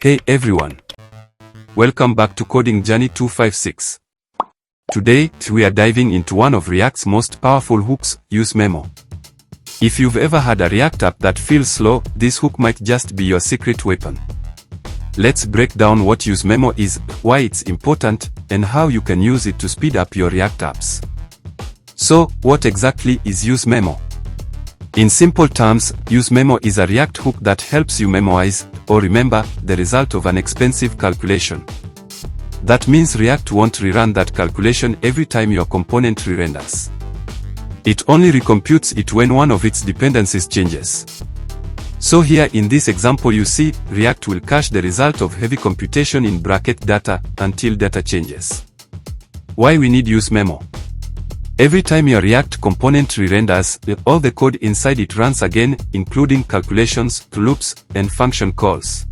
Hey everyone! Welcome back to Coding Journey 256. Today, we are diving into one of React's most powerful hooks, useMemo. If you've ever had a React app that feels slow, this hook might just be your secret weapon. Let's break down what useMemo is, why it's important, and how you can use it to speed up your React apps. So, what exactly is useMemo? In simple terms, useMemo is a React hook that helps you memorize, or remember, the result of an expensive calculation. That means React won't rerun that calculation every time your component re-renders. It only recomputes it when one of its dependencies changes. So here in this example you see, React will cache the result of heavy computation in bracket data until data changes. Why we need useMemo? Every time your React component re-renders, all the code inside it runs again, including calculations, loops, and function calls.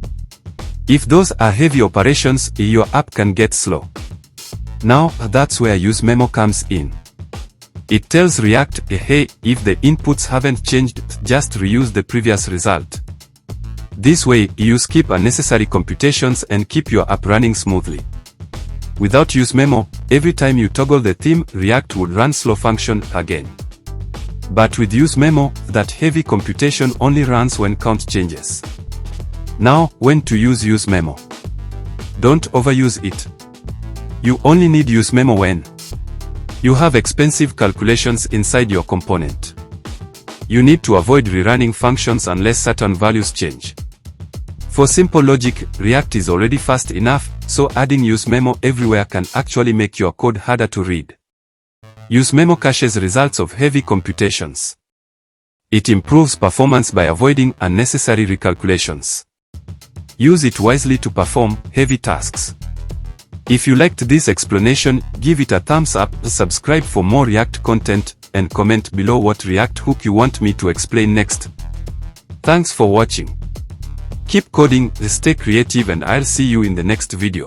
If those are heavy operations, your app can get slow. Now, that's where useMemo comes in. It tells React, hey, if the inputs haven't changed, just reuse the previous result. This way, you skip unnecessary computations and keep your app running smoothly. Without useMemo, every time you toggle the theme, React would run slow function again. But with useMemo, that heavy computation only runs when count changes. Now, when to use useMemo? Don't overuse it. You only need useMemo when you have expensive calculations inside your component. You need to avoid rerunning functions unless certain values change. For simple logic, React is already fast enough, so adding useMemo everywhere can actually make your code harder to read. useMemo caches results of heavy computations. It improves performance by avoiding unnecessary recalculations. Use it wisely to perform heavy tasks. If you liked this explanation, give it a thumbs up, subscribe for more React content, and comment below what React hook you want me to explain next. Thanks for watching. Keep coding, stay creative, and I'll see you in the next video.